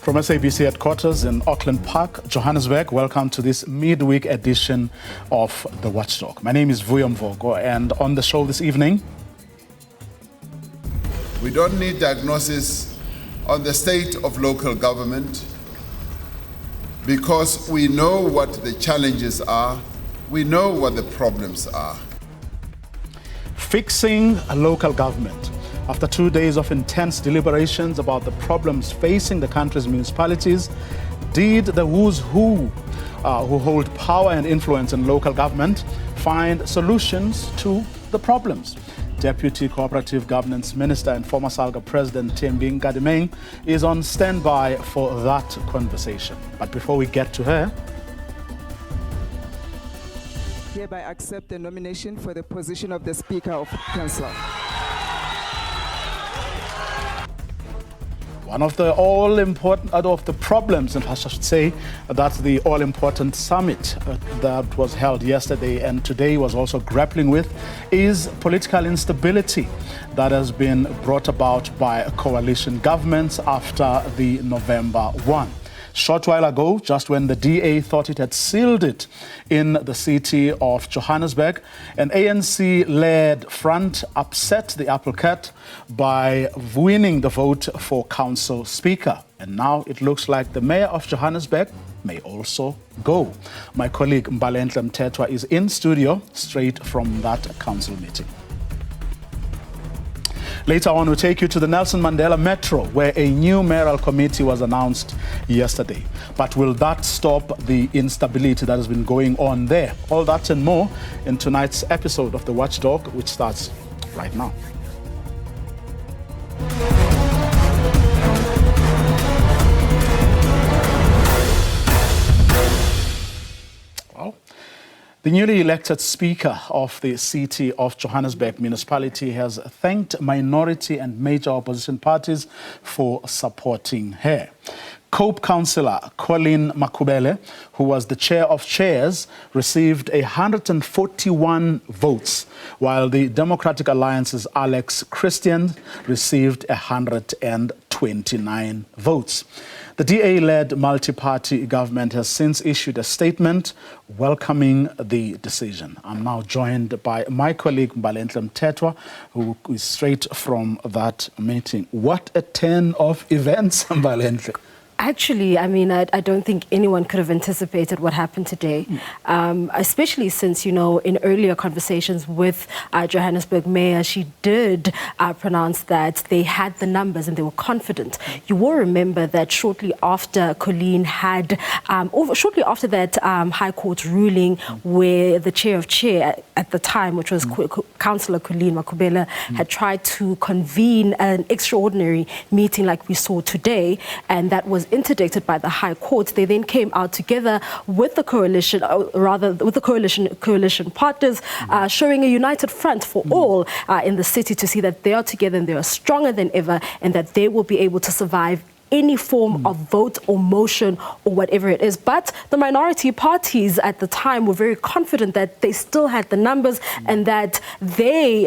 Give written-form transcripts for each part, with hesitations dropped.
From SABC headquarters in Auckland Park, Johannesburg, welcome to this midweek edition of The Watchdog. My name is Vuyo Mvogo, and on the show this evening... We don't need diagnosis on the state of local government because we know what the challenges are, we know what the problems are. Fixing a local government. After 2 days of intense deliberations about the problems facing the country's municipalities, did the who's who hold power and influence in local government find solutions to the problems? Deputy Cooperative Governance Minister and former SALGA President Thembi Nkadimeng is on standby for that conversation. But before we get to her, hereby accept the nomination for the position of the Speaker of Council. One of the problems, and I should say, that's the all-important summit that was held yesterday and today was also grappling with, is political instability that has been brought about by coalition governments after the November 1. Short while ago, just when the DA thought it had sealed it in the city of Johannesburg, an ANC-led front upset the apple cart by winning the vote for council speaker. And now it looks like the mayor of Johannesburg may also go. My colleague Mandela Mthethwa is in studio straight from that council meeting. Later on, we'll take you to the Nelson Mandela Metro, where a new mayoral committee was announced yesterday. But will that stop the instability that has been going on there? All that and more in tonight's episode of The Watchdog, which starts right now. The newly elected Speaker of the City of Johannesburg Municipality has thanked minority and major opposition parties for supporting her. COPE Councillor Colleen Makhubele, who was the chair of chairs, received 141 votes, while the Democratic Alliance's Alex Christian received 129 votes. The DA-led multi-party government has since issued a statement welcoming the decision. I'm now joined by my colleague Mandela Mthethwa, who is straight from that meeting. What a turn of events, Mandela. Actually, I mean, I don't think anyone could have anticipated what happened today, especially since, you know, in earlier conversations with Johannesburg Mayor, she did pronounce that they had the numbers and they were confident. You will remember that shortly after Colleen had, shortly after that High Court ruling where the chair of chair at the time, which was Councillor Colleen Makhubele, had tried to convene an extraordinary meeting like we saw today, and that was interdicted by the High Court. They then came out together with the coalition, with the coalition partners, showing a united front for all in the city to see that they are together and they are stronger than ever, and that they will be able to survive any form of vote or motion or whatever it is. But the minority parties at the time were very confident that they still had the numbers and that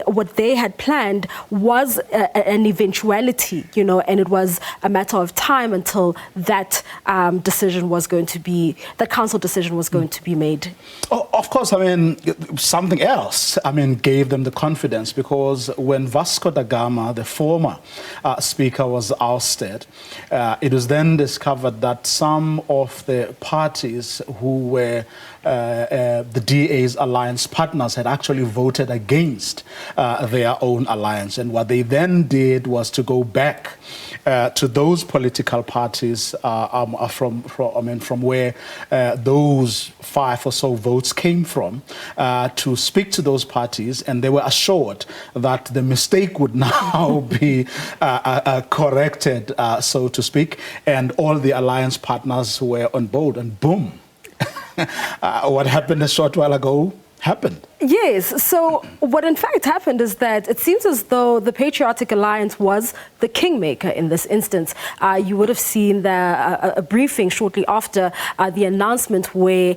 what they had planned was an eventuality, you know, and it was a matter of time until that decision was going to be, the council decision was going to be made. Oh, of course, I mean, something else, I mean, gave them the confidence, because when Vasco da Gama, the former speaker, was ousted, it was then discovered that some of the parties who were the DA's alliance partners had actually voted against their own alliance. And what they then did was to go back to those political parties from where those 5 or so votes came from, to speak to those parties, and they were assured that the mistake would now be corrected, so to speak, and all the alliance partners were on board, and boom. What happened a short while ago happened. Yes, so what in fact happened is that it seems as though the Patriotic Alliance was the kingmaker in this instance. You would have seen a briefing shortly after the announcement where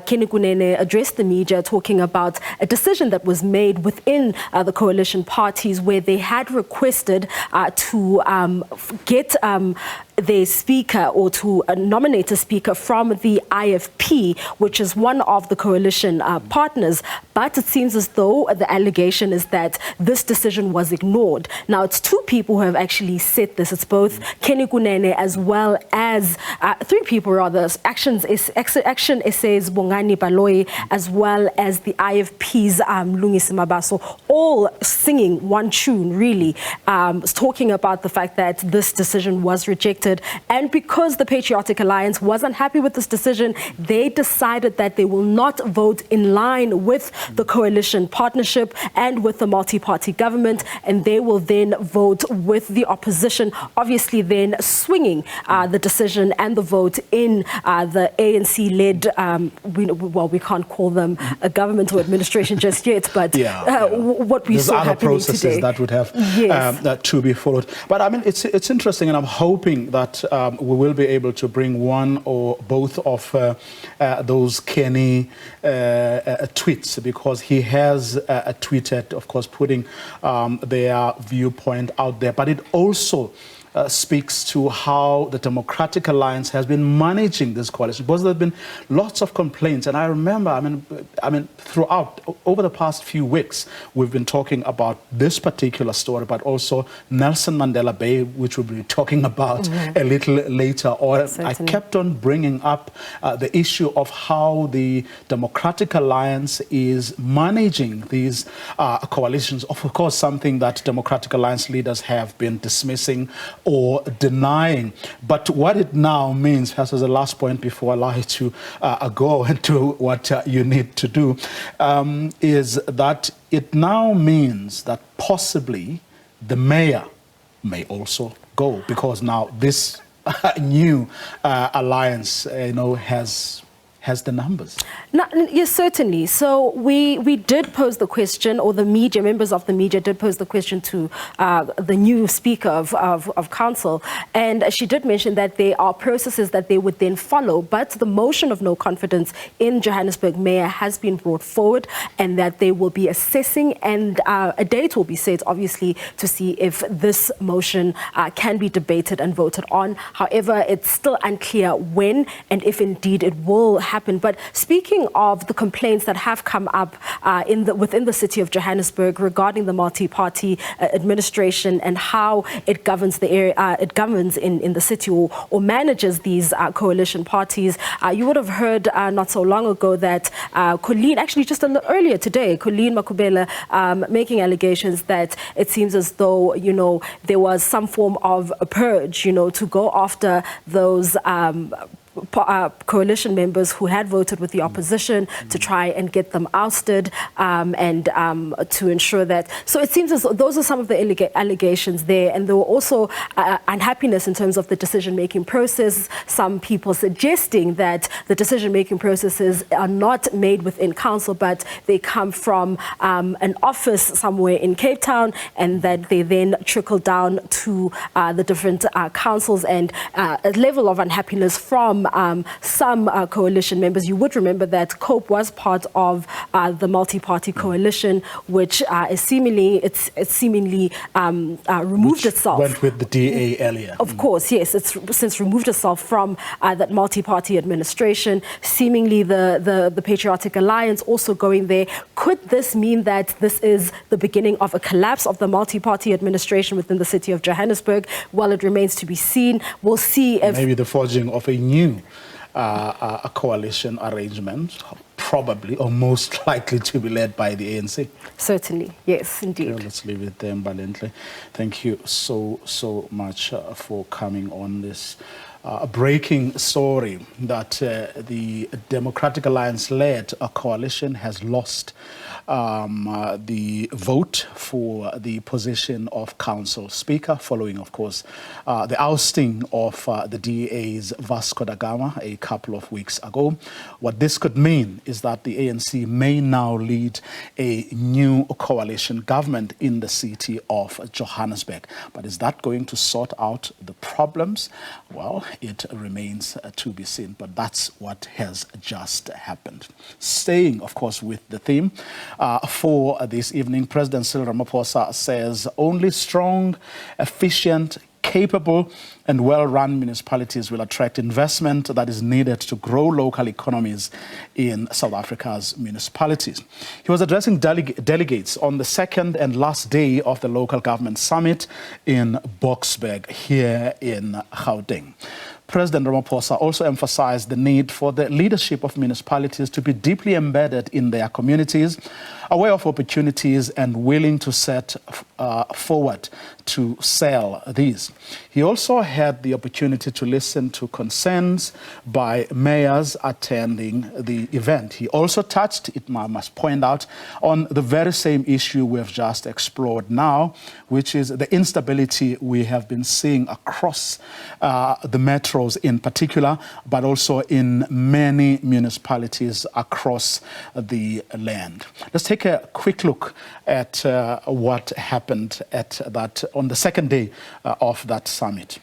Kenny Kunene addressed the media talking about a decision that was made within the coalition parties where they had requested to get the speaker or to nominate a speaker from the IFP, which is one of the coalition partners. But it seems as though the allegation is that this decision was ignored. Now, it's two people who have actually said this. It's both Kenny Kunene as well as three people rather. Action Essays Bongani Baloyi as well as the IFP's Lungisi Mabaso, all singing one tune, really, talking about the fact that this decision was rejected. And because the Patriotic Alliance was unhappy with this decision, they decided that they will not vote in line with the coalition partnership and with the multi-party government, and they will then vote with the opposition, obviously then swinging the decision and the vote in the ANC-led, we can't call them a government or administration just yet, but what we saw happening today. There's other processes that would have to be followed. But I mean, it's interesting, and I'm hoping that we will be able to bring one or both of those Kenny tweets, because he has tweeted, of course, putting their viewpoint out there. But it also speaks to how the Democratic Alliance has been managing this coalition, because there have been lots of complaints. And I remember, I mean, throughout, over the past few weeks, we've been talking about this particular story, but also Nelson Mandela Bay, which we'll be talking about a little later. Or I kept on bringing up the issue of how the Democratic Alliance is managing these coalitions. Of course, something that Democratic Alliance leaders have been dismissing or denying. But what it now means, as the last point before I allow you to go into what you need to do, is that it now means that possibly the mayor may also go, because now this new alliance, has the numbers. No, yes, certainly. So we did pose the question, or the media, members of the media did pose the question to the new Speaker of Council, and she did mention that there are processes that they would then follow, but the motion of no confidence in Johannesburg Mayor has been brought forward, and that they will be assessing, and a date will be set, obviously, to see if this motion can be debated and voted on. However, it's still unclear when and if indeed it will happen. But speaking of the complaints that have come up within the city of Johannesburg regarding the multi-party administration and how it governs the area, it governs in the city or manages these coalition parties, you would have heard not so long ago that Colleen, actually just a little earlier today, Colleen Makubela making allegations that it seems as though, there was some form of a purge, to go after those coalition members who had voted with the opposition to try and get them ousted and to ensure that. So it seems as though those are some of the allegations there. And there were also unhappiness in terms of the decision-making process. Some people suggesting that the decision-making processes are not made within council, but they come from an office somewhere in Cape Town, and that they then trickle down to the different councils, and a level of unhappiness from some coalition members. You would remember that COPE was part of the multi-party coalition, which is seemingly removed itself. Went with the DA earlier. Of course, yes. It's since removed itself from that multi-party administration. Seemingly the Patriotic Alliance also going there. Could this mean that this is the beginning of a collapse of the multi-party administration within the city of Johannesburg? Well, it remains to be seen. We'll see if... Maybe the forging of a new a coalition arrangement, probably or most likely to be led by the ANC. Certainly, yes, indeed. Okay, let's leave it there, Mbalenhle. Thank you so much for coming on this A breaking story that the Democratic Alliance-led coalition has lost the vote for the position of Council Speaker, following, of course, the ousting of the DA's Vasco da Gama a couple of weeks ago. What this could mean is that the ANC may now lead a new coalition government in the city of Johannesburg. But is that going to sort out the problems? Well, it remains to be seen, but that's what has just happened. Staying, of course, with the theme for this evening, President Cyril Ramaphosa says only strong, efficient, capable and well-run municipalities will attract investment that is needed to grow local economies in South Africa's municipalities. He was addressing delegates on the second and last day of the local government summit in Boksburg here in Gauteng. President Ramaphosa also emphasized the need for the leadership of municipalities to be deeply embedded in their communities, aware of opportunities and willing to set forward to sell these. He also had the opportunity to listen to concerns by mayors attending the event. He also touched, I must point out, on the very same issue we have just explored now, which is the instability we have been seeing across the metros in particular, but also in many municipalities across the land. Let's take a quick look at what happened at that on the second day of that summit.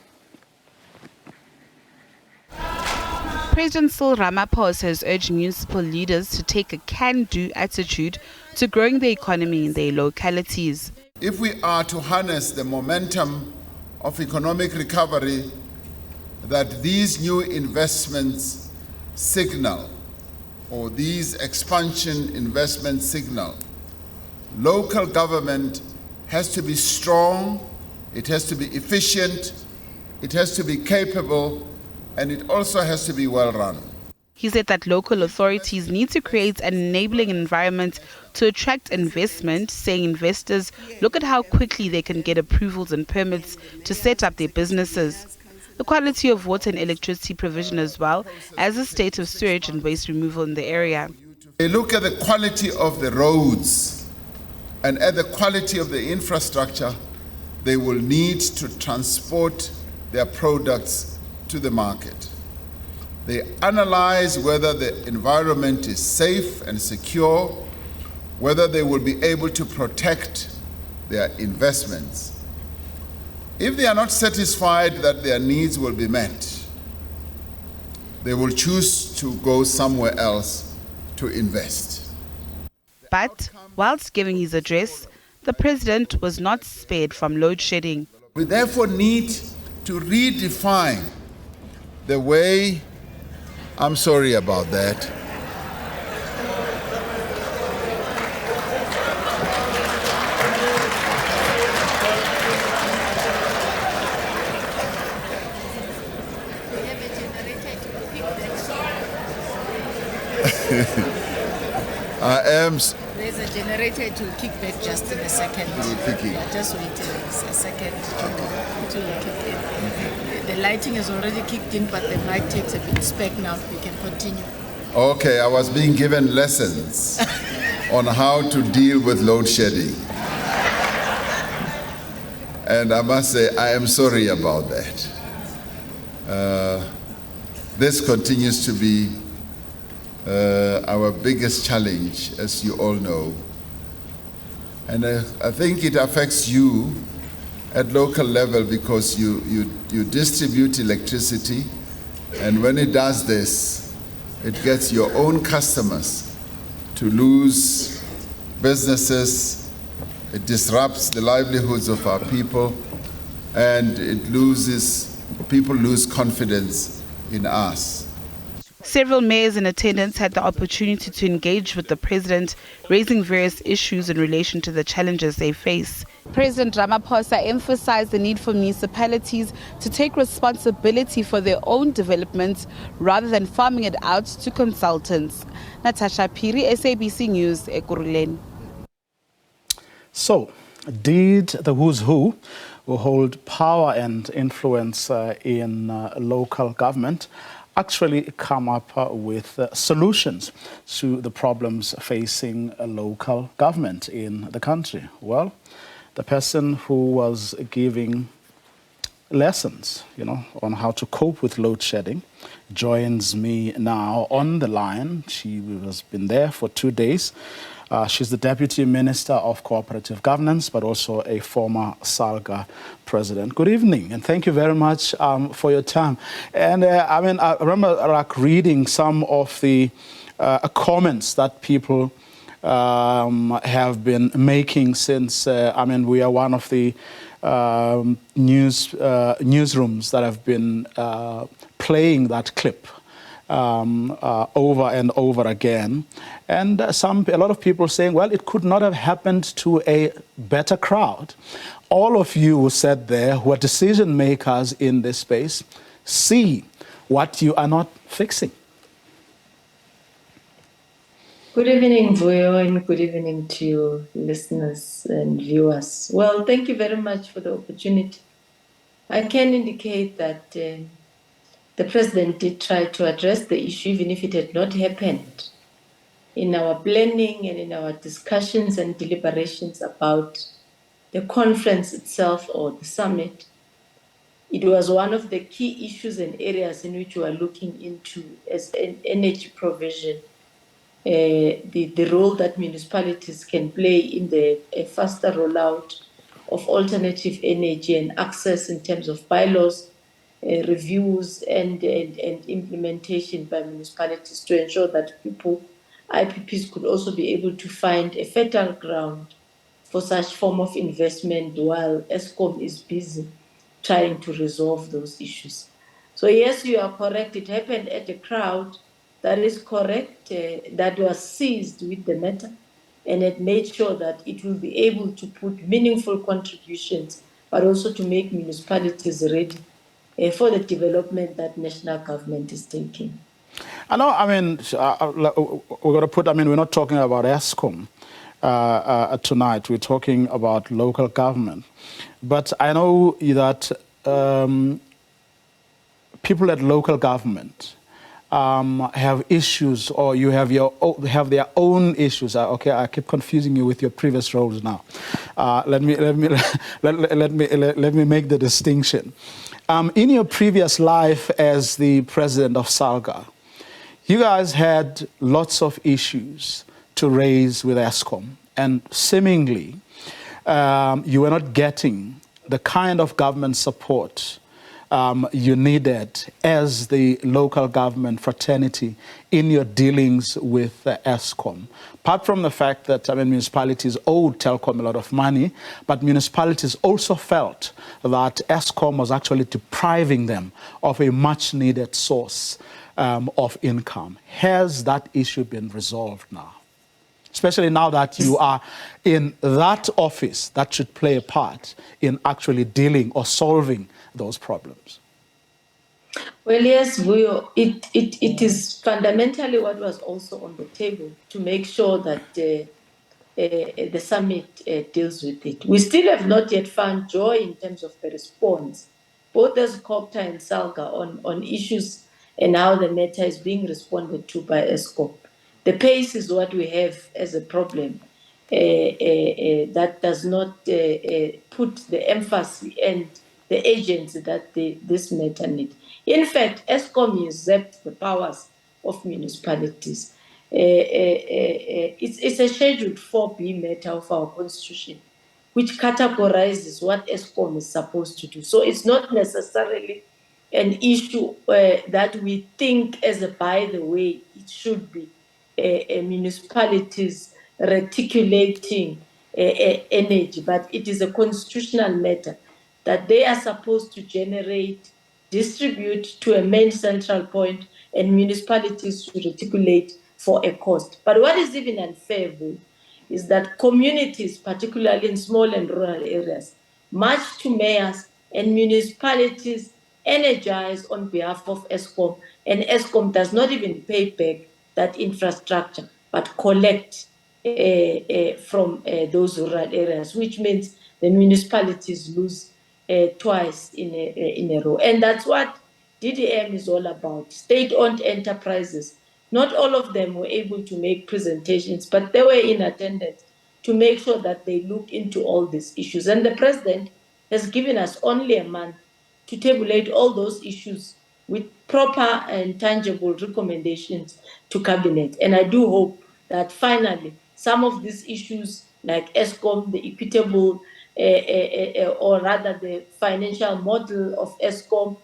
President Cyril Ramaphosa has urged municipal leaders to take a can-do attitude to growing the economy in their localities. If we are to harness the momentum of economic recovery that these new investments signal, or these expansion investments signal, local government has to be strong, it has to be efficient, it has to be capable, and it also has to be well run. He said that local authorities need to create an enabling environment to attract investment, saying investors look at how quickly they can get approvals and permits to set up their businesses. The quality of water and electricity provision, as well as the state of sewage and waste removal in the area. They look at the quality of the roads and at the quality of the infrastructure they will need to transport their products to the market. They analyze whether the environment is safe and secure, whether they will be able to protect their investments. If they are not satisfied that their needs will be met, they will choose to go somewhere else to invest. But whilst giving his address, the president was not spared from load shedding. We therefore need to redefine the way, I'm sorry about that. There's a generator, it will kick back just in a second. Yeah, just wait a second, it will kick in. Okay. The lighting has already kicked in, but the mic takes a bit spec now. We can continue. Okay, I was being given lessons on how to deal with load shedding. And I must say, I am sorry about that. This continues to be our biggest challenge, as you all know. And I think it affects you at local level because you distribute electricity, and when it does this, it gets your own customers to lose businesses, it disrupts the livelihoods of our people, and people lose confidence in us. Several mayors in attendance had the opportunity to engage with the president, raising various issues in relation to the challenges they face. President Ramaphosa emphasized the need for municipalities to take responsibility for their own development rather than farming it out to consultants. Natasha Piri, SABC News, Ekurhuleni. So, did the who's who who hold power and influence in local government actually come up with solutions to the problems facing local government in the country? Well, the person who was giving lessons, on how to cope with load shedding joins me now on the line. She has been there for 2 days. She's the Deputy Minister of Cooperative Governance, but also a former SALGA president. Good evening, and thank you very much for your time. And I remember reading some of the comments that people have been making since, we are one of the newsrooms that have been playing that clip over and over again. And a lot of people saying, well, it could not have happened to a better crowd. All of you who said there, who are decision makers in this space, see what you are not fixing. Good evening, Vuyo, and good evening to you listeners and viewers. Well, thank you very much for the opportunity. I can indicate that the President did try to address the issue, even if it had not happened. In our planning and in our discussions and deliberations about the conference itself or the summit, it was one of the key issues and areas in which we are looking into as an energy provision, the role that municipalities can play in the faster rollout of alternative energy and access in terms of bylaws, reviews and implementation by municipalities to ensure that IPPs could also be able to find a fertile ground for such form of investment while ESCOM is busy trying to resolve those issues. So yes, you are correct. It happened at a crowd that is correct, that was seized with the matter, and it made sure that it will be able to put meaningful contributions, but also to make municipalities ready for the development that national government is taking. I know, we're going to put, we're not talking about ESCOM tonight, we're talking about local government. But I know that people at local government have issues, or you have their own issues. Okay, I keep confusing you with your previous roles now. Let me make the distinction. In your previous life as the president of SALGA, you guys had lots of issues to raise with ESCOM, and seemingly you were not getting the kind of government support you needed as the local government fraternity in your dealings with ESCOM. Apart from the fact that municipalities owed Telkom a lot of money, but municipalities also felt that ESCOM was actually depriving them of a much needed source of income. Has that issue been resolved now? Especially now that you are in that office that should play a part in actually dealing or solving those problems. Well, yes, it is fundamentally what was also on the table to make sure that the summit deals with it. We still have not yet found joy in terms of the response, both as COPTA and SALGA, on issues and how the matter is being responded to by ESCOM. The pace is what we have as a problem that does not put the emphasis and the agency that this matter needs. In fact, ESCOM usurped the powers of municipalities. It's a Scheduled 4B matter of our constitution, which categorizes what ESCOM is supposed to do. So it's not necessarily an issue that we think as a by the way it should be. Municipalities reticulating energy, but it is a constitutional matter that they are supposed to generate, distribute to a main central point, and municipalities to reticulate for a cost. But what is even unfair, though, is that communities, particularly in small and rural areas, march to mayors and municipalities energize on behalf of ESCOM, and ESCOM does not even pay back that infrastructure, but collect from those rural areas, which means the municipalities lose twice in a row. And that's what DDM is all about, state-owned enterprises. Not all of them were able to make presentations, but they were in attendance to make sure that they look into all these issues. And the president has given us only a month to tabulate all those issues with proper and tangible recommendations to cabinet. And I do hope that finally some of these issues like ESCOM, the equitable, or rather the financial model of ESCOM,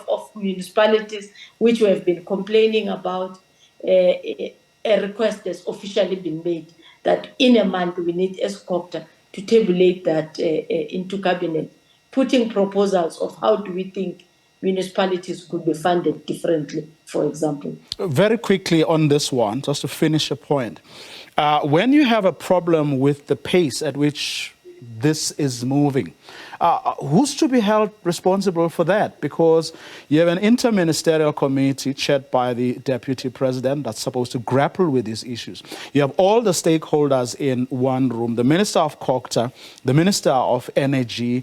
of municipalities, which we have been complaining about, a request has officially been made that in a month we need ESCOPTA to tabulate that into cabinet, putting proposals of how do we think municipalities could be funded differently, for example. Very quickly on this one, just to finish a point. When you have a problem with the pace at which this is moving, who's to be held responsible for that? Because you have an interministerial committee chaired by the deputy president that's supposed to grapple with these issues. You have all the stakeholders in one room, the Minister of COCTA, the Minister of Energy,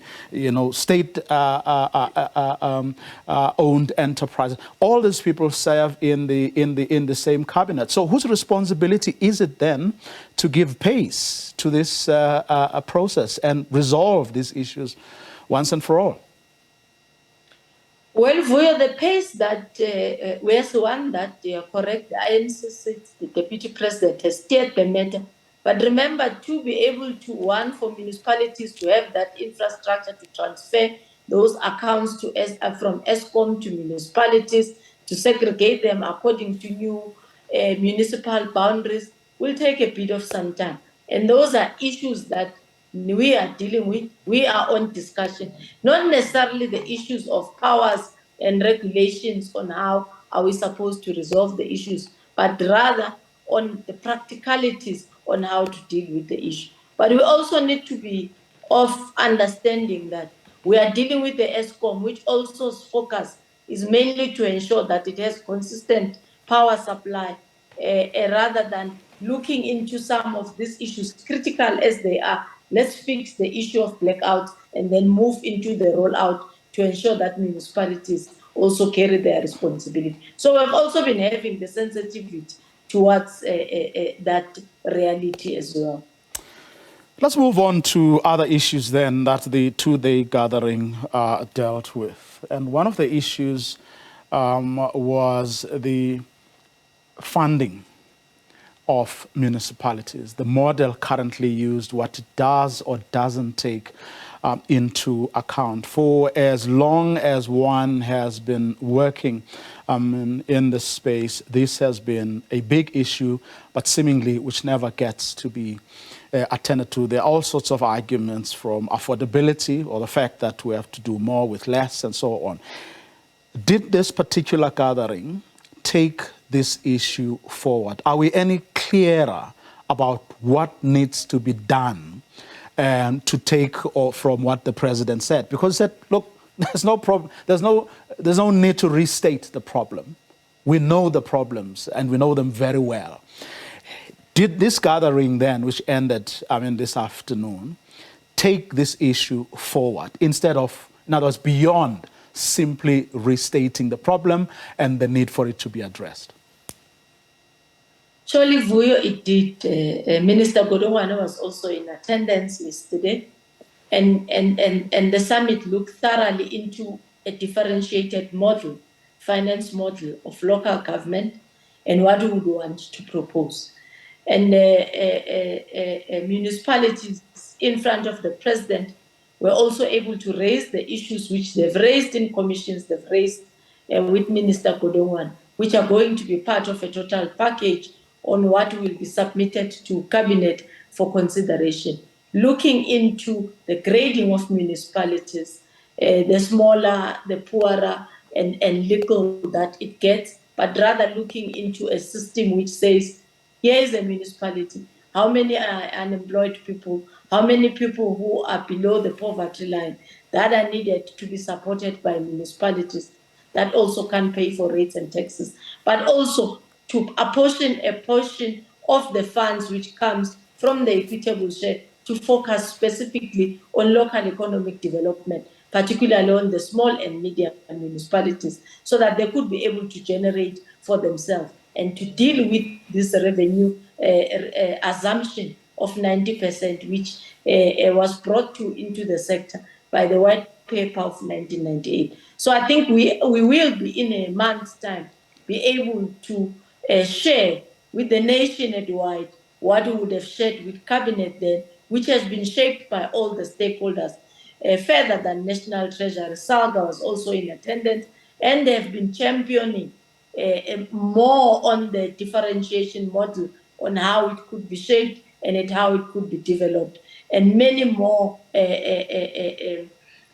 state-owned enterprises. All these people serve in the same cabinet. So whose responsibility is it then to give pace to this process and resolve these issues once and for all? Well, Vuyo, the pace that where's the one that you are correct, the INC6, the deputy president has steered the matter. But remember, to be able to, one, for municipalities to have that infrastructure to transfer those accounts to from ESCOM to municipalities, to segregate them according to new municipal boundaries, will take a bit of some time. And those are issues that we are dealing with, we are on discussion, not necessarily the issues of powers and regulations on how are we supposed to resolve the issues, but rather on the practicalities on how to deal with the issue. But we also need to be of understanding that we are dealing with the ESCOM, which also focus is mainly to ensure that it has consistent power supply, rather than looking into some of these issues, critical as they are. Let's fix the issue of blackouts and then move into the rollout to ensure that municipalities also carry their responsibility. So we've also been having the sensitivity towards that reality as well. Let's move on to other issues then that the two-day gathering dealt with. And one of the issues was the funding of municipalities, the model currently used, what it does or doesn't take into account. For as long as one has been working in this space, this has been a big issue, but seemingly which never gets to be attended to. There are all sorts of arguments from affordability or the fact that we have to do more with less and so on. Did this particular gathering take this issue forward? Are we any clearer about what needs to be done to take from what the president said? Because he said, look, there's no problem, there's no need to restate the problem. We know the problems and we know them very well. Did this gathering then, which ended this afternoon, take this issue forward instead of, in other words, beyond simply restating the problem and the need for it to be addressed? Surely, Vuyo, it did. Minister Godongwana was also in attendance yesterday, and the summit looked thoroughly into a differentiated model, finance model of local government, and what we would want to propose. And municipalities in front of the president were also able to raise the issues which they've raised in commissions, they've raised with Minister Godongwana, which are going to be part of a total package on what will be submitted to cabinet for consideration, looking into the grading of municipalities, the smaller, the poorer, and little that it gets, but rather looking into a system which says, here is a municipality, how many are unemployed people, how many people who are below the poverty line that are needed to be supported by municipalities that also can pay for rates and taxes, but also to apportion a portion of the funds which comes from the equitable share to focus specifically on local economic development, particularly on the small and medium municipalities, so that they could be able to generate for themselves and to deal with this revenue assumption of 90%, which was brought into the sector by the white paper of 1998. So I think we will be, in a month's time, be able to share with the nation at wide what we would have shared with Cabinet then, which has been shaped by all the stakeholders, further than National Treasury. Salga was also in attendance, and they have been championing more on the differentiation model, on how it could be shaped and how it could be developed. And many more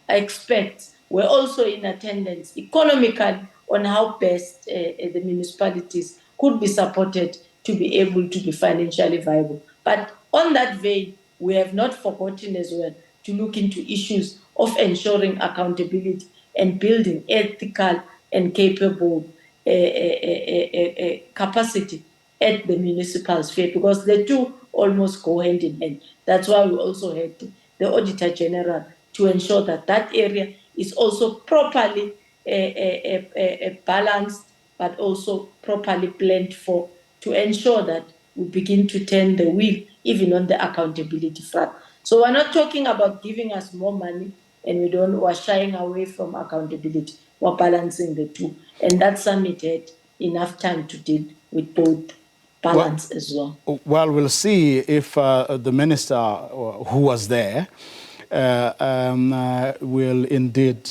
experts were also in attendance economically on how best the municipalities could be supported to be able to be financially viable. But on that vein, we have not forgotten as well to look into issues of ensuring accountability and building ethical and capable capacity at the municipal sphere, because the two almost go hand in hand. That's why we also had the Auditor General to ensure that that area is also properly balanced, but also properly planned for, to ensure that we begin to turn the wheel even on the accountability front. So we're not talking about giving us more money and we're shying away from accountability. We're balancing the two. And that summit had enough time to deal with both balance as well. Well, we'll see if the minister who was there will indeed,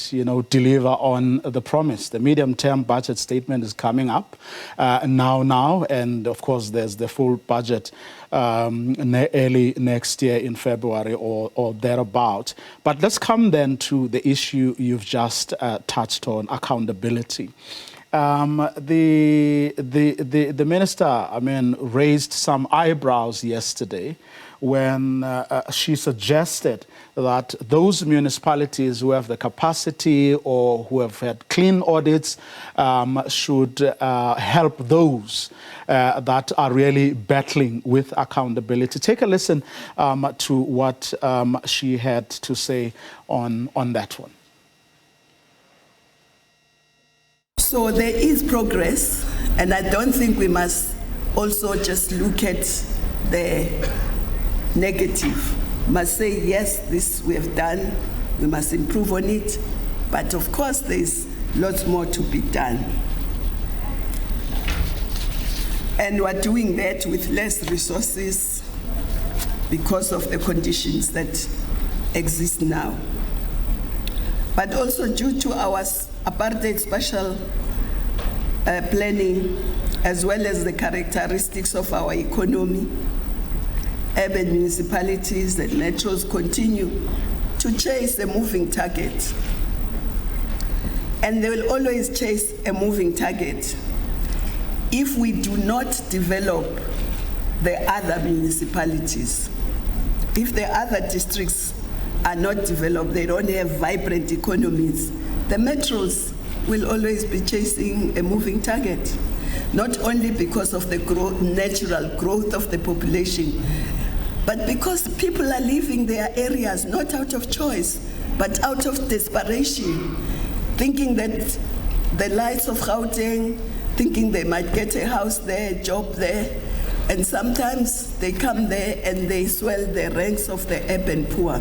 deliver on the promise. The medium-term budget statement is coming up now, and of course there's the full budget early next year in February or thereabout. But let's come then to the issue you've just touched on, accountability. The minister, raised some eyebrows yesterday when she suggested that those municipalities who have the capacity or who have had clean audits should help those that are really battling with accountability. Take a listen to what she had to say on that one. So there is progress, and I don't think we must also just look at the negative. We must say, yes, this we have done, we must improve on it, but of course there's lots more to be done. And we're doing that with less resources because of the conditions that exist now. But also due to our apartheid spatial planning, as well as the characteristics of our economy, urban municipalities and metros continue to chase a moving target. And they will always chase a moving target if we do not develop the other municipalities. If the other districts are not developed, they don't have vibrant economies, the metros will always be chasing a moving target, not only because of the natural growth of the population, but because people are leaving their areas not out of choice, but out of desperation, thinking that the lights of Gauteng, thinking they might get a house there, a job there, and sometimes they come there and they swell the ranks of the urban poor.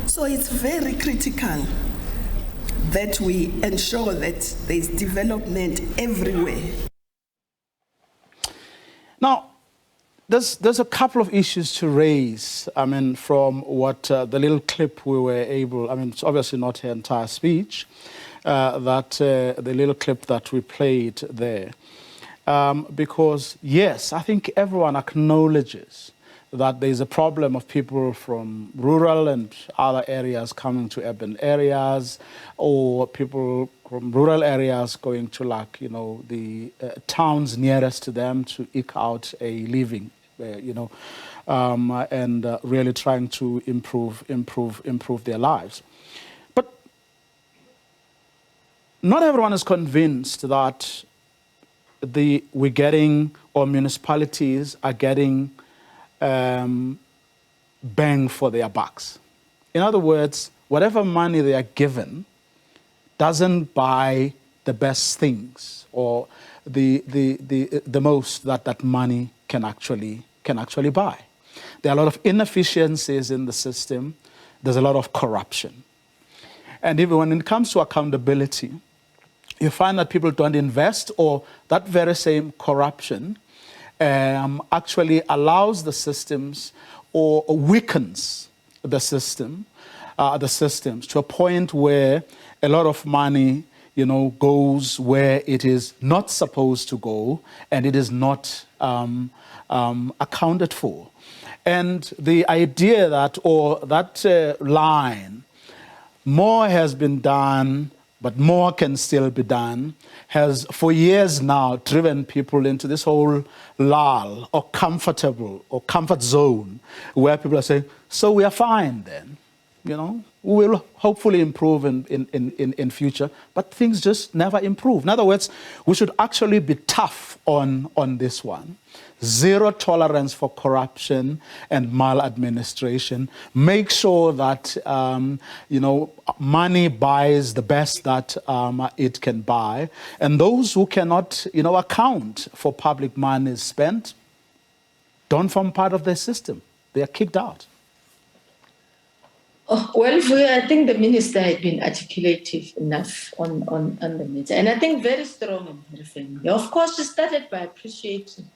So it's very critical that we ensure that there's development everywhere. Now, there's a couple of issues to raise, from what the little clip we were able, it's obviously not her entire speech, the little clip that we played there. Because, yes, I think everyone acknowledges that there's a problem of people from rural and other areas coming to urban areas, or people from rural areas going to the towns nearest to them to eke out a living, and really trying to improve their lives. But not everyone is convinced that municipalities are getting bang for their bucks. In other words, whatever money they are given doesn't buy the best things or the most that money can actually buy. There are a lot of inefficiencies in the system. There's a lot of corruption. And even when it comes to accountability, you find that people don't invest, or that very same corruption actually allows the systems or weakens the systems to a point where a lot of money, goes where it is not supposed to go, and it is not accounted for. And the idea that, or that line, more has been done, but more can still be done, has for years now driven people into this whole lull or comfort zone where people are saying, so we are fine then, we will hopefully improve in future, but things just never improve. In other words, we should actually be tough on this one. Zero tolerance for corruption and maladministration. Make sure that money buys the best that it can buy, and those who cannot account for public money spent don't form part of the system. They are kicked out. Oh, well, I think the minister had been articulative enough on the matter, and I think very strong and very firm. Of course, she started by appreciating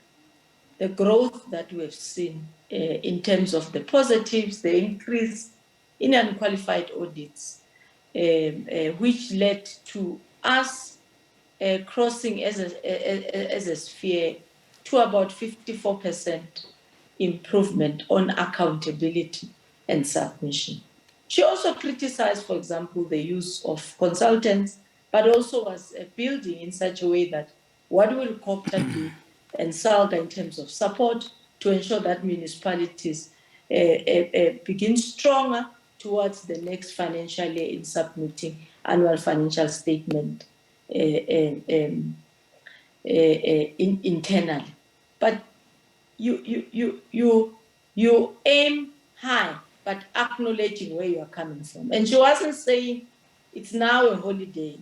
the growth that we have seen in terms of the positives, the increase in unqualified audits, which led to us crossing as a sphere to about 54% improvement on accountability and submission. She also criticized, for example, the use of consultants, but also was building in such a way that what will COPTA do and SALGA in terms of support to ensure that municipalities begin stronger towards the next financial year in submitting annual financial statement internally. But you aim high, but acknowledging where you are coming from. And she wasn't saying it's now a holiday.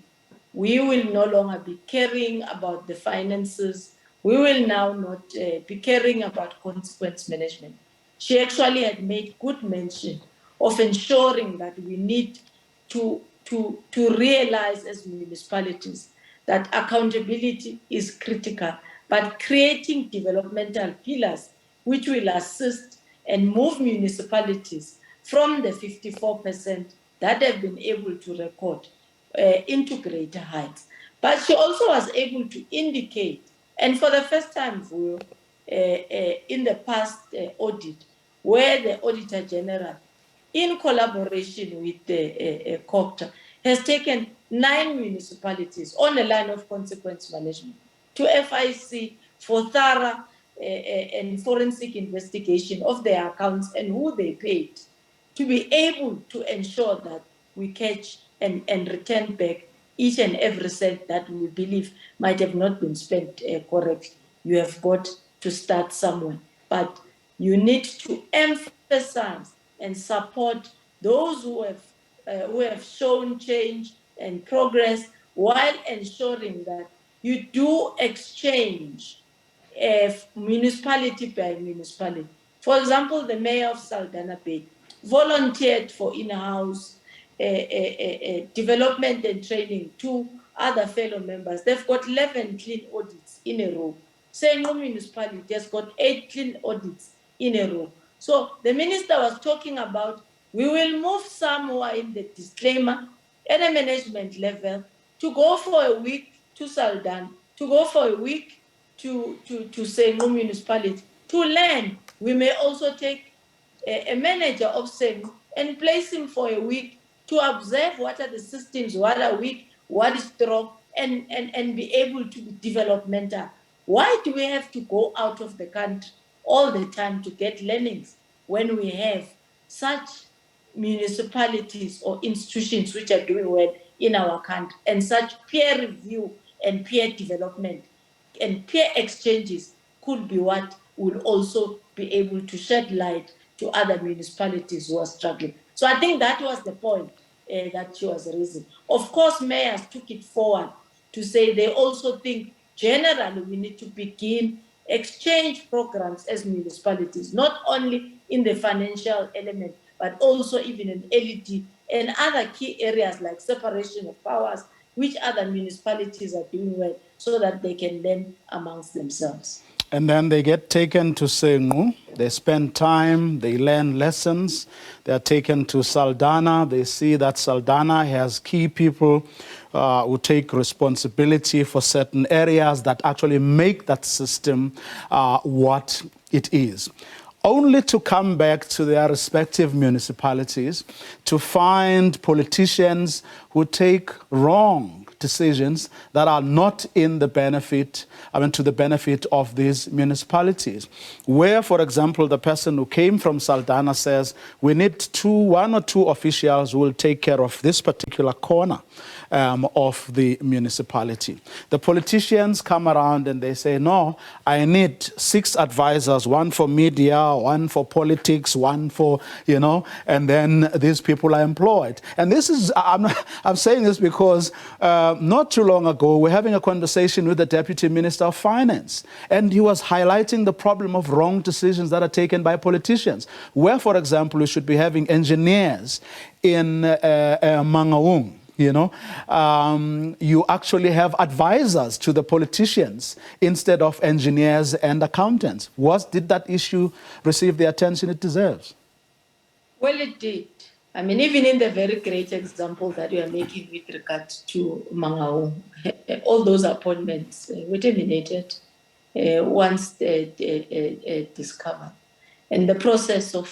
We will no longer be caring about the finances. We will now not be caring about consequence management. She actually had made good mention of ensuring that we need to realize as municipalities that accountability is critical, but creating developmental pillars which will assist and move municipalities from the 54% that have been able to record into greater heights. But she also was able to indicate, and for the first time in the past audit, where the Auditor General, in collaboration with the COPTA, has taken 9 municipalities on a line of consequence management to FIC for thorough and forensic investigation of their accounts and who they paid, to be able to ensure that we catch and return back each and every cent that we believe might have not been spent correctly. You have got to start somewhere, but you need to emphasize and support those who have shown change and progress, while ensuring that you do exchange municipality by municipality. For example, the mayor of Saldanha Bay volunteered for in-house development and training to other fellow members. They've got 11 clean audits in a row. Sengo municipality has got 8 clean audits in a row. So the minister was talking about, we will move some who are in the disclaimer at a management level to go for a week to Saldanha, to go for a week to Sengo municipality to learn. We may also take a manager of Sengo and place him for a week to observe what are the systems, what are weak, what is strong, and be able to be developmental. Why do we have to go out of the country all the time to get learnings when we have such municipalities or institutions which are doing well in our country, and such peer review and peer development and peer exchanges could be what will also be able to shed light to other municipalities who are struggling. So I think that was the point. that she was raising. Of course, mayors took it forward to say they also think generally we need to begin exchange programs as municipalities, not only in the financial element, but also even in LED and other key areas like separation of powers, which other municipalities are doing well, so that they can learn amongst themselves. And then they get taken to Sengu, they spend time, they learn lessons, they are taken to Saldanha, they see that Saldanha has key people who take responsibility for certain areas that actually make that system what it is. Only to come back to their respective municipalities to find politicians who take wrong decisions that are not in the benefit, to the benefit of these municipalities. Where, for example, the person who came from Saldanha says, we need one or two officials who will take care of this particular corner of the municipality. The politicians come around and they say, no, I need 6 advisors, one for media, one for politics, one for, and then these people are employed. And this is, I'm saying this because not too long ago, we're having a conversation with the Deputy Minister of Finance, and he was highlighting the problem of wrong decisions that are taken by politicians, where, for example, we should be having engineers in Mangaung. You actually have advisors to the politicians instead of engineers and accountants. Did that issue receive the attention it deserves? Well, it did. I mean, even in the very great example that you are making with regard to Mangaung, all those appointments were terminated once discovered. And the process of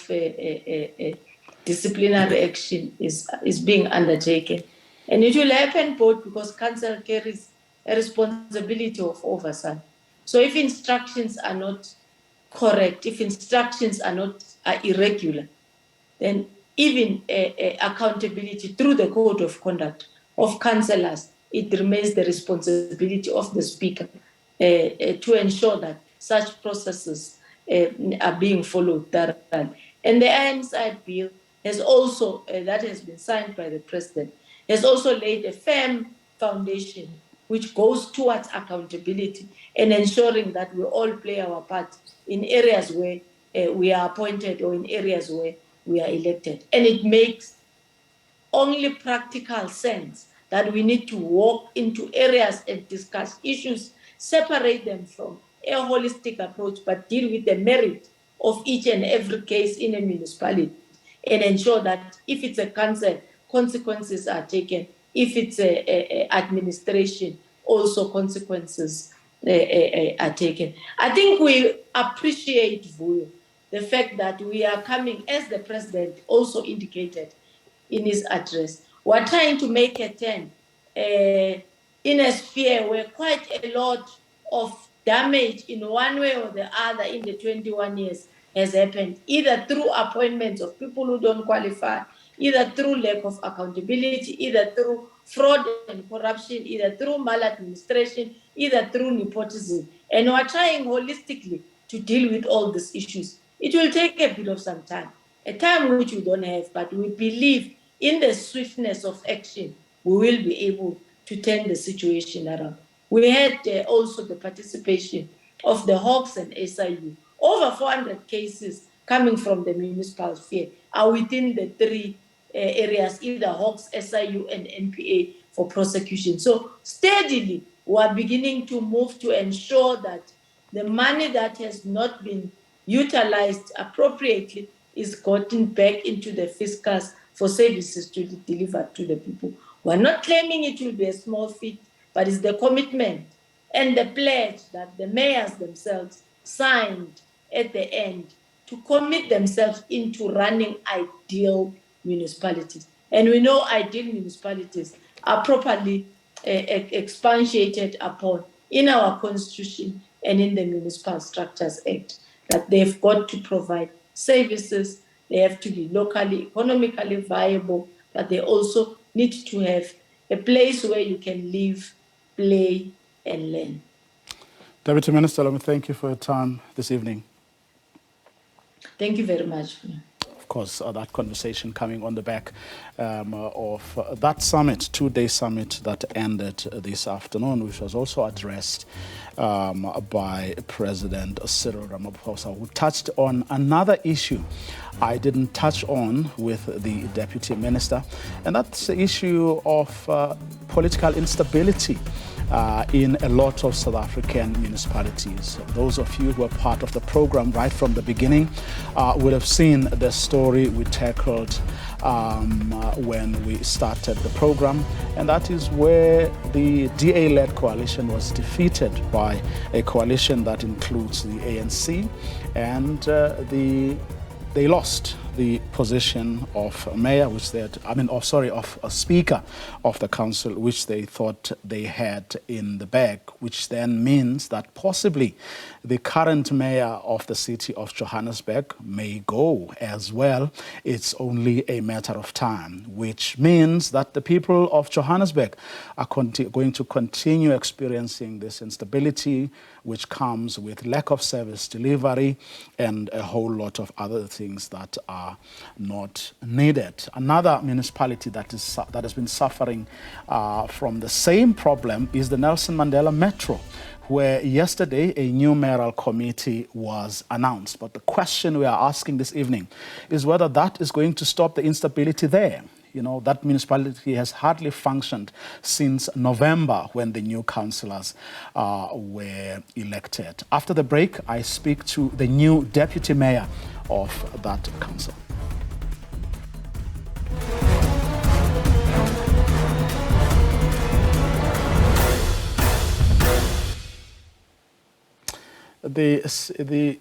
disciplinary action is being undertaken. And it will happen both because council carries a responsibility of oversight. So if instructions are not correct, if instructions are irregular, then even accountability through the code of conduct of councillors, it remains the responsibility of the speaker to ensure that such processes are being followed thoroughly. And the IMSI bill has also, that has been signed by the president, has also laid a firm foundation which goes towards accountability and ensuring that we all play our part in areas where we are appointed or in areas where we are elected. And it makes only practical sense that we need to walk into areas and discuss issues, separate them from a holistic approach, but deal with the merit of each and every case in a municipality and ensure that if it's a council, consequences are taken. If it's a administration, also consequences are taken. I think we appreciate, Vuyo, the fact that we are coming, as the president also indicated in his address, we're trying to make a turn in a sphere where quite a lot of damage in one way or the other in the 21 years has happened, either through appointments of people who don't qualify, either through lack of accountability, either through fraud and corruption, either through maladministration, either through nepotism. And we're trying holistically to deal with all these issues. It will take a bit of some time, a time which we don't have, but we believe in the swiftness of action, we will be able to turn the situation around. We had also the participation of the Hawks and SIU. Over 400 cases coming from the municipal sphere are within the 3 areas, either Hawks, SIU, and NPA for prosecution. So steadily, we are beginning to move to ensure that the money that has not been utilized appropriately is gotten back into the fiscus for services to be delivered to the people. We're not claiming it will be a small feat, but it's the commitment and the pledge that the mayors themselves signed at the end to commit themselves into running ideal municipalities. And we know ideal municipalities are properly expatiated upon in our Constitution and in the Municipal Structures Act, that they've got to provide services, they have to be locally, economically viable, but they also need to have a place where you can live, play, and learn. Deputy Minister, let me thank you for your time this evening. Thank you very much. Of course, that conversation coming on the back of that summit, two-day summit that ended this afternoon, which was also addressed by President Cyril Ramaphosa, who touched on another issue I didn't touch on with the Deputy Minister, and that's the issue of political instability in a lot of South African municipalities. Those of you who are part of the program right from the beginning would have seen the story we tackled when we started the program, and that is where the DA-led coalition was defeated by a coalition that includes the ANC, and they lost the position of mayor, which they had, of a speaker of the council, which they thought they had in the bag, which then means that possibly the current mayor of the city of Johannesburg may go as well. It's only a matter of time, which means that the people of Johannesburg are going to continue experiencing this instability, which comes with lack of service delivery and a whole lot of other things that are not needed. Another municipality that has been suffering from the same problem is the Nelson Mandela Metro, where yesterday a new mayoral committee was announced. But the question we are asking this evening is whether that is going to stop the instability there. You know, that municipality has hardly functioned since November, when the new councillors were elected. After the break, I speak to the new deputy mayor of that council. The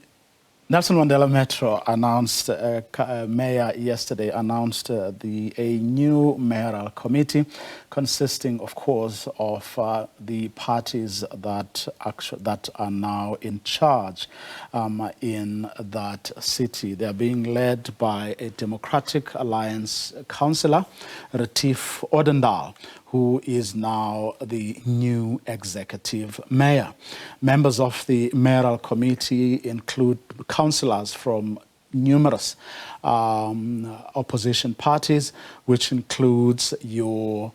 Nelson Mandela Metro announced, Mayor yesterday announced a new mayoral committee consisting, of course, of the parties that are now in charge in that city. They are being led by a Democratic Alliance councillor, Retief Odendaal, who is now the new executive mayor. Members of the mayoral committee include councillors from numerous opposition parties, which includes your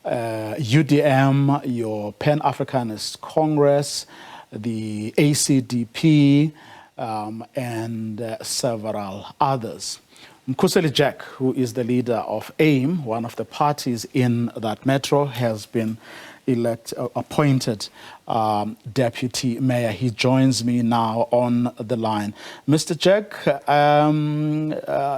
UDM, your Pan-Africanist Congress, the ACDP, and several others. Mkhuseli Jack, who is the leader of AIM, one of the parties in that metro, has been appointed deputy mayor. He joins me now on the line. Mr. Jack,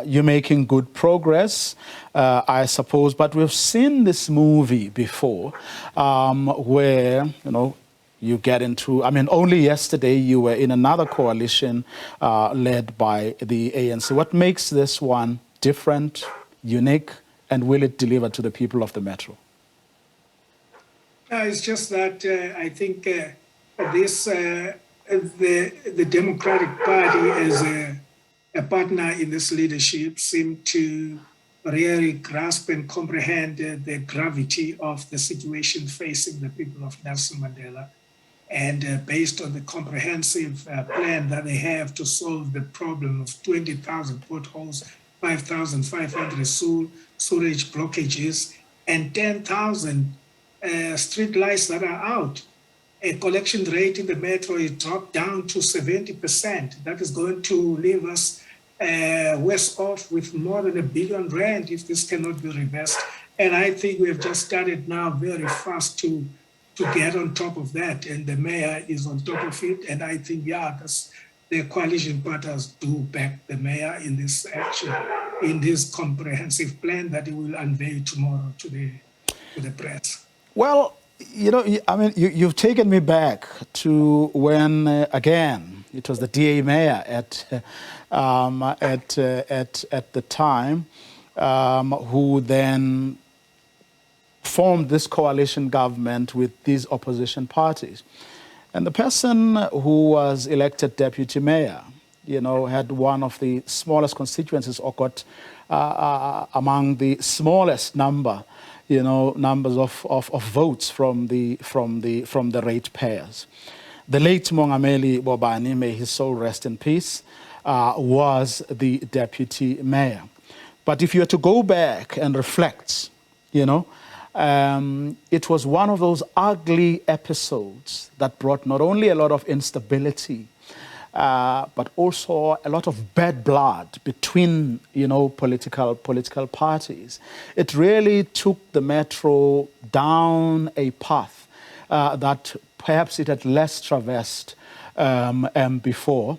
you're making good progress, I suppose, but we've seen this movie before where, you know, you get into, only yesterday you were in another coalition led by the ANC. What makes this one different, unique, and will it deliver to the people of the metro? It's just that I think the Democratic Party as a partner in this leadership seem to really grasp and comprehend the gravity of the situation facing the people of Nelson Mandela. And based on the comprehensive plan that they have to solve the problem of 20,000 potholes, 5,500 sewage blockages, and 10,000 street lights that are out. A collection rate in the metro is dropped down to 70%. That is going to leave us worse off with more than R1 billion if this cannot be reversed. And I think we have just started now very fast to get on top of that, and the mayor is on top of it. And I think, the coalition partners do back the mayor in this action, in this comprehensive plan that he will unveil tomorrow to the press. Well, you know, you've taken me back to when, again, it was the DA mayor at the time who then formed this coalition government with these opposition parties. And the person who was elected deputy mayor, you know, had one of the smallest constituencies, or got among the smallest numbers of votes from the ratepayers. The late Mongameli Bobani, may his soul rest in peace, was the deputy mayor. But if you were to go back and reflect, you know, it was one of those ugly episodes that brought not only a lot of instability, but also a lot of bad blood between, you know, political parties. It really took the Metro down a path that perhaps it had less traversed before.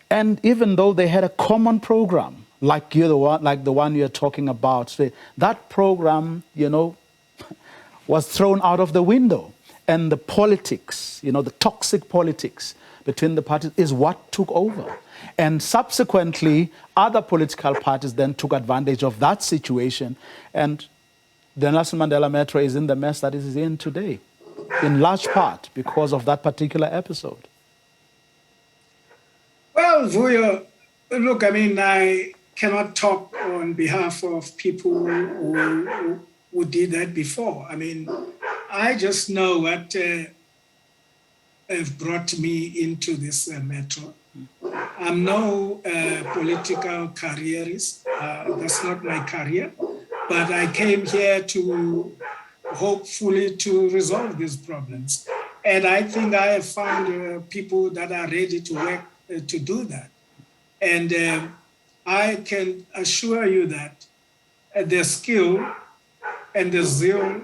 And even though they had a common program, like the one you're talking about, that program, you know, was thrown out of the window. And the politics, you know, the toxic politics between the parties is what took over. And subsequently, other political parties then took advantage of that situation. And the Nelson Mandela Metro is in the mess that it is in today, in large part because of that particular episode. Well, Vuyo, look, I mean, I cannot talk on behalf of people who did that before. I mean, I just know what have brought me into this metro. I'm no political careerist. That's not my career. But I came here to hopefully to resolve these problems. And I think I have found people that are ready to work to do that. And I can assure you that the skill and the zeal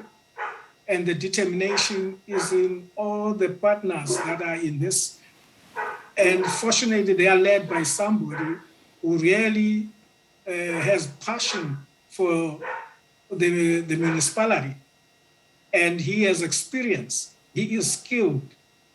and the determination is in all the partners that are in this. And fortunately, they are led by somebody who really has passion for the municipality. And he has experience. He is skilled.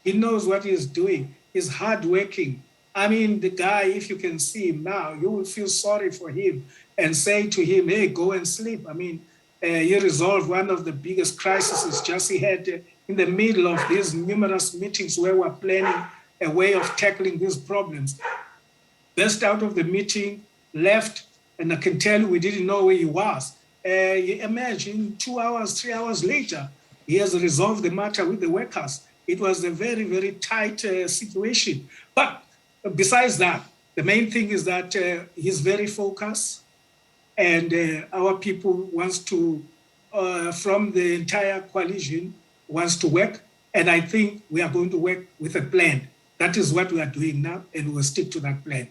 He knows what he is doing. He's hardworking. I mean, the guy, if you can see him now, you will feel sorry for him and say to him, hey, go and sleep. I mean, he resolved one of the biggest crises just he had in the middle of these numerous meetings where we're planning a way of tackling these problems. Burst out of the meeting, left, and I can tell you we didn't know where he was. You imagine 2 hours, 3 hours later, he has resolved the matter with the workers. It was a very, very tight situation. But besides that, the main thing is that he's very focused, and our people wants to, from the entire coalition, wants to work. And I think we are going to work with a plan. That is what we are doing now, and we'll stick to that plan.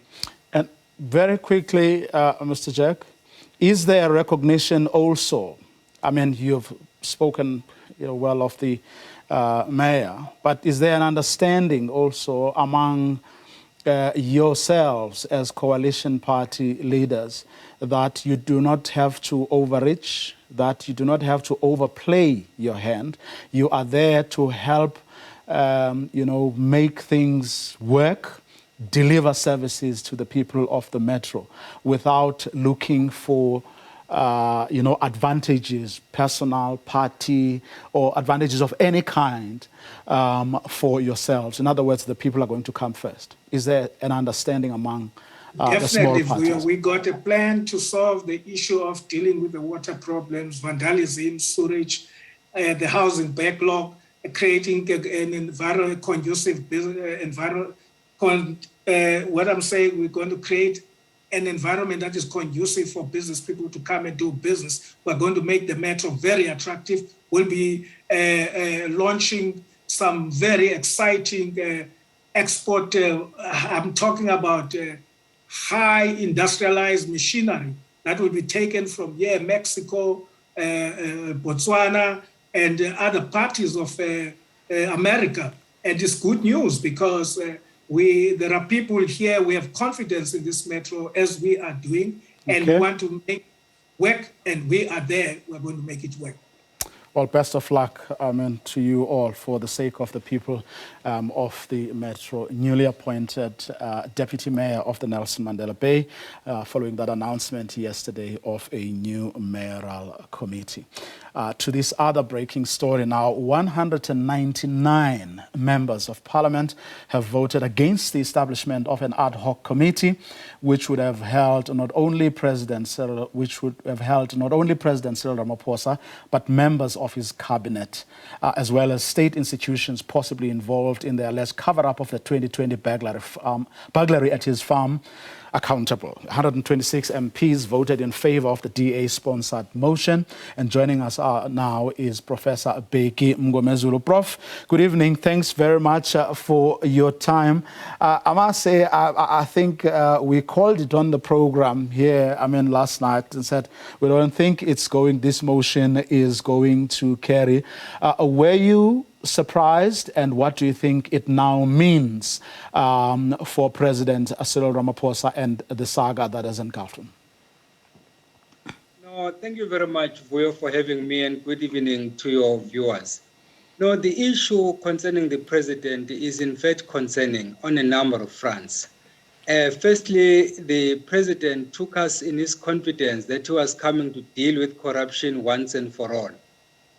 And very quickly, Mr. Jack, is there a recognition also? I mean, you've spoken well of the mayor, but is there an understanding also among yourselves as coalition party leaders that you do not have to overreach, that you do not have to overplay your hand? You are there to help, make things work, deliver services to the people of the metro without looking for advantages, personal, party, or advantages of any kind for yourselves. In other words, the people are going to come first. Is there an understanding among the small parties? We got a plan to solve the issue of dealing with the water problems, vandalism, sewage, the housing backlog, creating an conducive environment. What I'm saying, we're going to create an environment that is conducive for business people to come and do business. We're going to make the metro very attractive. We'll be launching some very exciting export. I'm talking about high industrialized machinery that will be taken from Mexico, Botswana, and other parts of America. And it's good news because there are people here, we have confidence in this metro as we are doing, and we want to make work, and we are there, we're going to make it work. Well, best of luck to you all for the sake of the people of the metro. Newly appointed Deputy Mayor of the Nelson Mandela Bay, following that announcement yesterday of a new mayoral committee. To this other breaking story now, 199 members of parliament have voted against the establishment of an ad hoc committee, which would have held not only President Cyril Ramaphosa, but members of his cabinet, as well as state institutions possibly involved in the alleged cover-up of the 2020 burglary at his farm. accountable. 126 MPs voted in favor of the DA-sponsored motion. And joining us now is Professor Bheki Mngomezulu. Prof, good evening. Thanks very much for your time. I must say, I think we called it on the program here, last night, and said we don't think this motion is going to carry. Were you surprised, and what do you think it now means for President Cyril Ramaphosa and the saga that has engulfed him? No, thank you very much, Vuyo, for having me, and good evening to your viewers. No, the issue concerning the president is in fact concerning on a number of fronts. Firstly, the president took us in his confidence that he was coming to deal with corruption once and for all.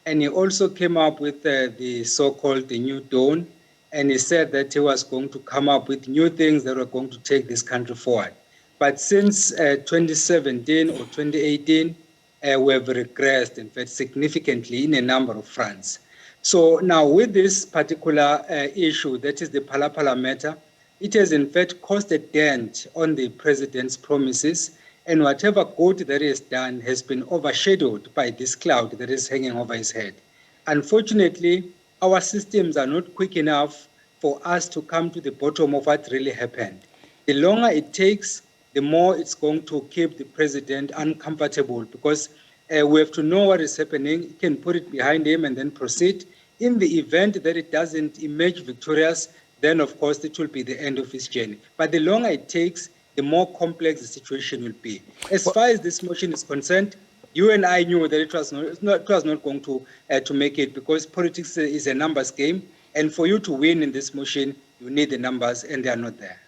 And he also came up with the so-called the New Dawn, and he said that he was going to come up with new things that were going to take this country forward. But since 2017 or 2018, we have regressed, in fact, significantly in a number of fronts. So now with this particular issue, that is the Phala matter, it has in fact caused a dent on the president's promises, and whatever good that is done has been overshadowed by this cloud that is hanging over his head. Unfortunately, our systems are not quick enough for us to come to the bottom of what really happened. The longer it takes, the more it's going to keep the president uncomfortable, because we have to know what is happening. He can put it behind him and then proceed. In the event that it doesn't emerge victorious, then of course it will be the end of his journey. But the longer it takes, the more complex the situation will be. As far as this motion is concerned, you and I knew that it was not going to make it, because politics is a numbers game, and for you to win in this motion, you need the numbers, and they are not there.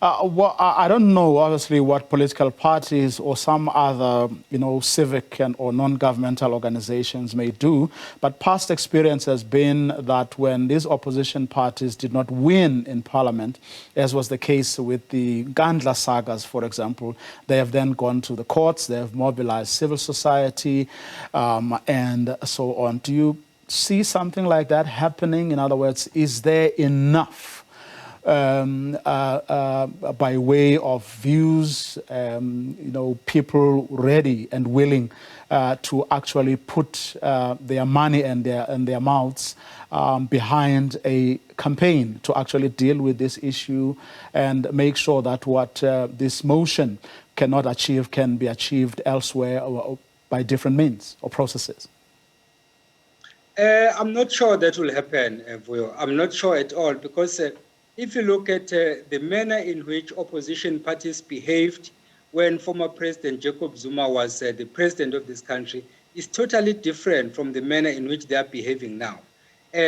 Well, I don't know, obviously, what political parties or some other, civic or non-governmental organizations may do, but past experience has been that when these opposition parties did not win in parliament, as was the case with the Gandla sagas, for example, they have then gone to the courts, they have mobilized civil society, and so on. Do you see something like that happening? In other words, is there enough by way of views, people ready and willing to actually put their money and their mouths behind a campaign to actually deal with this issue and make sure that what this motion cannot achieve can be achieved elsewhere or by different means or processes? I'm not sure that will happen, Vuyo. I'm not sure at all, because if you look at the manner in which opposition parties behaved when former President Jacob Zuma was the president of this country, is totally different from the manner in which they are behaving now.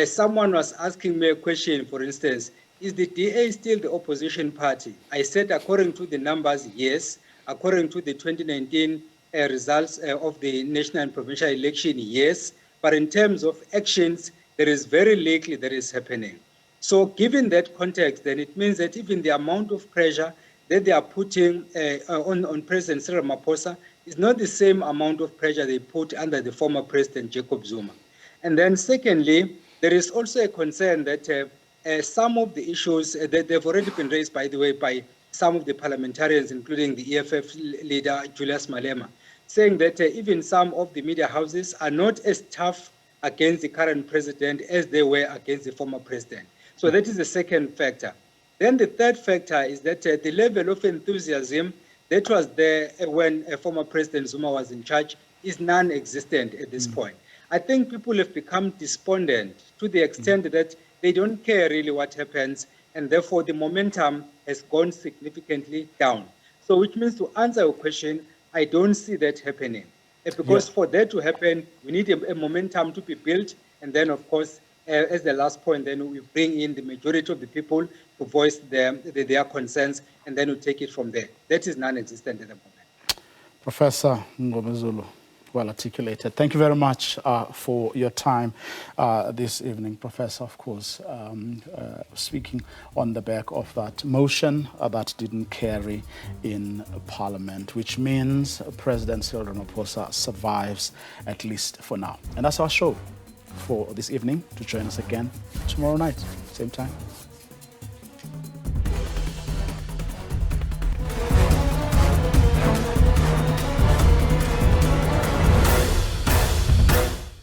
Someone was asking me a question, for instance, is the DA still the opposition party? I said, according to the numbers, yes. According to the 2019 results of the national and provincial election, yes. But in terms of actions, there is very little that is happening. So given that context, then it means that even the amount of pressure that they are putting on President Cyril Ramaphosa is not the same amount of pressure they put under the former President Jacob Zuma. And then secondly, there is also a concern that some of the issues that they've already been raised, by the way, by some of the parliamentarians, including the EFF leader, Julius Malema, saying that even some of the media houses are not as tough against the current president as they were against the former president. So that is the second factor. Then the third factor is that the level of enthusiasm that was there when former President Zuma was in charge is non-existent at this point. I think people have become despondent to the extent that they don't care really what happens, and therefore the momentum has gone significantly down. So which means, to answer your question, I don't see that happening. Because for that to happen, we need a momentum to be built, and then of course, as the last point, then we bring in the majority of the people to voice their concerns, and then we take it from there. That is non-existent at the moment. Professor Mngomezulu, well articulated. Thank you very much for your time this evening, Professor, of course, speaking on the back of that motion that didn't carry in Parliament, which means President Cyril Ramaphosa survives, at least for now. And that's our show for this evening. To join us again tomorrow night, same time.